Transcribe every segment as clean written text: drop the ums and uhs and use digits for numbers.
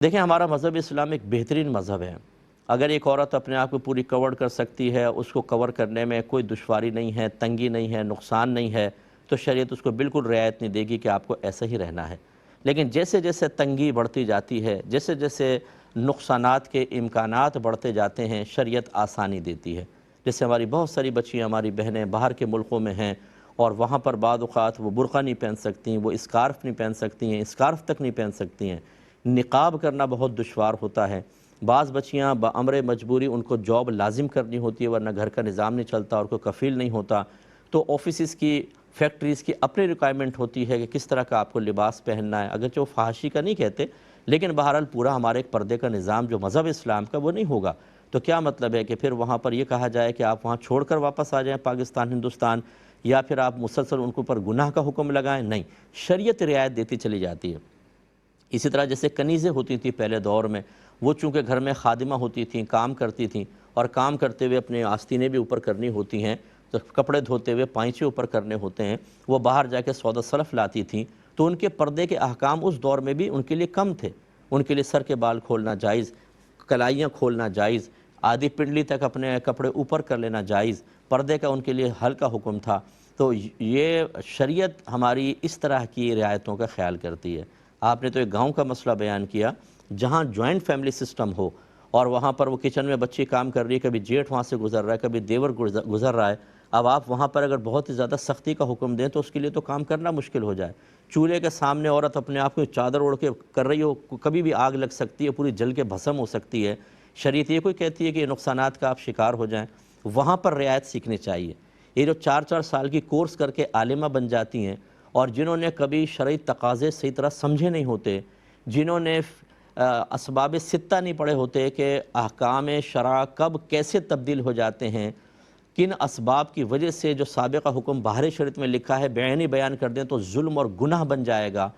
دیکھیں، ہمارا مذہب اسلام ایک بہترین مذہب ہے۔ اگر ایک عورت اپنے آپ کو پوری کور کر سکتی ہے، اس کو کور کرنے میں کوئی دشواری نہیں ہے، تنگی نہیں ہے، نقصان نہیں ہے، تو شریعت اس کو بالکل رعایت نہیں دے گی کہ آپ کو ایسا ہی رہنا ہے۔ لیکن جیسے جیسے تنگی بڑھتی جاتی ہے، جیسے جیسے نقصانات کے امکانات بڑھتے جاتے ہیں، شریعت آسانی دیتی ہے۔ جیسے ہماری بہت ساری بچیاں، ہماری بہنیں باہر کے ملکوں میں ہیں، اور وہاں پر بعض اوقات وہ برقع نہیں پہن سکتی، وہ اسکارف نہیں پہن سکتی ہیں، اسکارف تک نہیں پہن سکتی ہیں، نقاب کرنا بہت دشوار ہوتا ہے۔ بعض بچیاں بامر مجبوری ان کو جاب لازم کرنی ہوتی ہے، ورنہ گھر کا نظام نہیں چلتا اور کوئی کفیل نہیں ہوتا، تو آفیسز کی، فیکٹریز کی اپنی ریکوائرمنٹ ہوتی ہے کہ کس طرح کا آپ کو لباس پہننا ہے۔ اگرچہ وہ فحاشی کا نہیں کہتے، لیکن بہرحال پورا ہمارے ایک پردے کا نظام جو مذہب اسلام کا وہ نہیں ہوگا، تو کیا مطلب ہے کہ پھر وہاں پر یہ کہا جائے کہ آپ وہاں چھوڑ کر واپس آ جائیں پاکستان، ہندوستان، یا پھر آپ مسلسل ان کے اوپر گناہ کا حکم لگائیں؟ نہیں، شریعت رعایت دیتی چلی جاتی ہے۔ اسی طرح جیسے کنیزیں ہوتی تھیں پہلے دور میں، وہ چونکہ گھر میں خادمہ ہوتی تھیں، کام کرتی تھیں، اور کام کرتے ہوئے اپنے آستینیں بھی اوپر کرنی ہوتی ہیں، تو کپڑے دھوتے ہوئے پائچے اوپر کرنے ہوتے ہیں، وہ باہر جا کے سودا سلف لاتی تھیں، تو ان کے پردے کے احکام اس دور میں بھی ان کے لیے کم تھے۔ ان کے لیے سر کے بال کھولنا جائز، کلائیاں کھولنا جائز، آدھی پنڈلی تک اپنے کپڑے اوپر کر لینا جائز، پردے کا ان کے لیے ہلکا حکم تھا۔ تو یہ شریعت ہماری اس طرح کی رعایتوں کا خیال کرتی ہے۔ آپ نے تو ایک گاؤں کا مسئلہ بیان کیا، جہاں جوائنٹ فیملی سسٹم ہو، اور وہاں پر وہ کچن میں بچی کام کر رہی ہے، کبھی جیٹھ وہاں سے گزر رہا ہے، کبھی دیور گزر رہا ہے، اب آپ وہاں پر اگر بہت ہی زیادہ سختی کا حکم دیں تو اس کے لیے تو کام کرنا مشکل ہو جائے۔ چولہے کے سامنے عورت اپنے آپ کو چادر اوڑھ کے کر رہی ہو، کبھی بھی آگ لگ سکتی ہے، پوری جل کے بھسم ہو سکتی ہے۔ شریعت یہ کوئی کہتی ہے کہ یہ نقصانات کا آپ شکار ہو جائیں؟ وہاں پر رعایت سیکھنی چاہیے۔ یہ جو 4 سال کی کورس کر کے عالمہ بن جاتی ہیں، اور جنہوں نے کبھی شرعی تقاضے صحیح طرح سمجھے نہیں ہوتے، جنہوں نے اسباب ستہ نہیں پڑھے ہوتے کہ احکام شرع کب کیسے تبدیل ہو جاتے ہیں، کن اسباب کی وجہ سے جو سابقہ حکم باہر شریعت میں لکھا ہے بعینی بیان کر دیں تو ظلم اور گناہ بن جائے گا،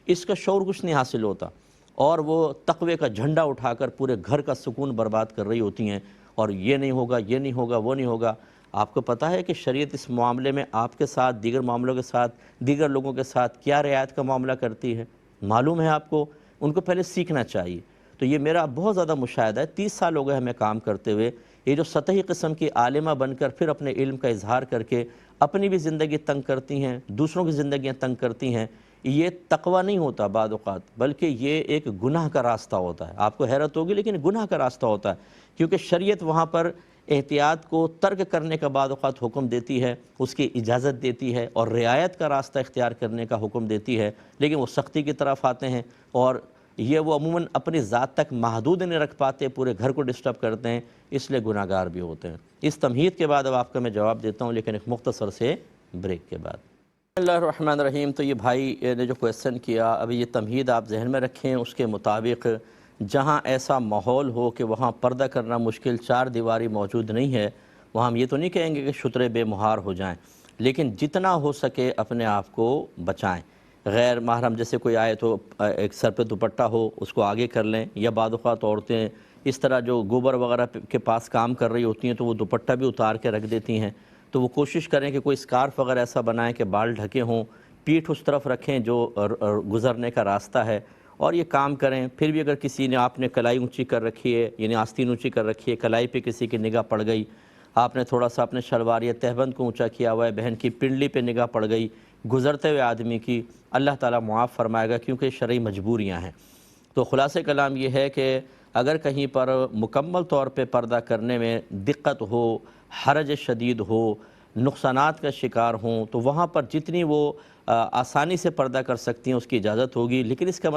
اس کا شعور کچھ نہیں حاصل ہوتا، اور وہ تقوی کا جھنڈا اٹھا کر پورے گھر کا سکون برباد کر رہی ہوتی ہیں، اور یہ نہیں ہوگا، یہ نہیں ہوگا، وہ نہیں ہوگا۔ آپ کو پتہ ہے کہ شریعت اس معاملے میں آپ کے ساتھ، دیگر معاملوں کے ساتھ، دیگر لوگوں کے ساتھ کیا رعایت کا معاملہ کرتی ہے؟ معلوم ہے آپ کو؟ ان کو پہلے سیکھنا چاہیے۔ تو یہ میرا بہت زیادہ مشاہدہ ہے، 30 سال ہو گئے ہمیں کام کرتے ہوئے، یہ جو سطحی قسم کی عالمہ بن کر پھر اپنے علم کا اظہار کر کے اپنی بھی زندگی تنگ کرتی ہیں، دوسروں کی زندگیاں تنگ کرتی ہیں، یہ تقوی نہیں ہوتا بعض اوقات، بلکہ یہ ایک گناہ کا راستہ ہوتا ہے۔ آپ کو حیرت ہوگی، لیکن گناہ کا راستہ ہوتا ہے، کیونکہ شریعت وہاں پر احتیاط کو ترک کرنے کا بعض اوقات حکم دیتی ہے، اس کی اجازت دیتی ہے، اور رعایت کا راستہ اختیار کرنے کا حکم دیتی ہے، لیکن وہ سختی کی طرف آتے ہیں، اور یہ وہ عموماً اپنی ذات تک محدود نہیں رکھ پاتے، پورے گھر کو ڈسٹرب کرتے ہیں، اس لیے گناہ گار بھی ہوتے ہیں۔ اس تمہید کے بعد اب آپ کا میں جواب دیتا ہوں، لیکن ایک مختصر سے بریک کے بعد۔ بسم اللہ الرحمن الرحیم۔ تو یہ بھائی نے جو کویسچن کیا، ابھی یہ تمہید آپ ذہن میں رکھیں، اس کے مطابق جہاں ایسا ماحول ہو کہ وہاں پردہ کرنا مشکل، 4 دیواری موجود نہیں ہے، وہاں ہم یہ تو نہیں کہیں گے کہ شترے بے مہار ہو جائیں، لیکن جتنا ہو سکے اپنے آپ کو بچائیں۔ غیر محرم جیسے کوئی آئے تو ایک سر پہ دوپٹہ ہو، اس کو آگے کر لیں، یا بعض اوقات عورتیں اس طرح جو گوبر وغیرہ کے پاس کام کر رہی ہوتی ہیں تو وہ دوپٹہ بھی اتار کے رکھ دیتی ہیں، تو وہ کوشش کریں کہ کوئی اسکارف وغیرہ ایسا بنائیں کہ بال ڈھکے ہوں، پیٹھ اس طرف رکھیں جو گزرنے کا راستہ ہے، اور یہ کام کریں۔ پھر بھی اگر کسی نے، آپ نے کلائی اونچی کر رکھی ہے، یعنی آستین اونچی کر رکھی ہے، کلائی پہ کسی کی نگاہ پڑ گئی، آپ نے تھوڑا سا اپنے شلوار یا تہبند کو اونچا کیا ہوا ہے، بہن کی پنڈلی پہ نگاہ پڑ گئی گزرتے ہوئے آدمی کی، اللہ تعالیٰ معاف فرمائے گا، کیونکہ شرعی مجبوریاں ہیں۔ تو خلاصہ کلام یہ ہے کہ اگر کہیں پر مکمل طور پہ پردہ کرنے میں دقت ہو، حرج شدید ہو، نقصانات کا شکار ہوں، تو وہاں پر جتنی وہ آسانی سے پردہ کر سکتی ہیں اس کی اجازت ہوگی، لیکن اس کا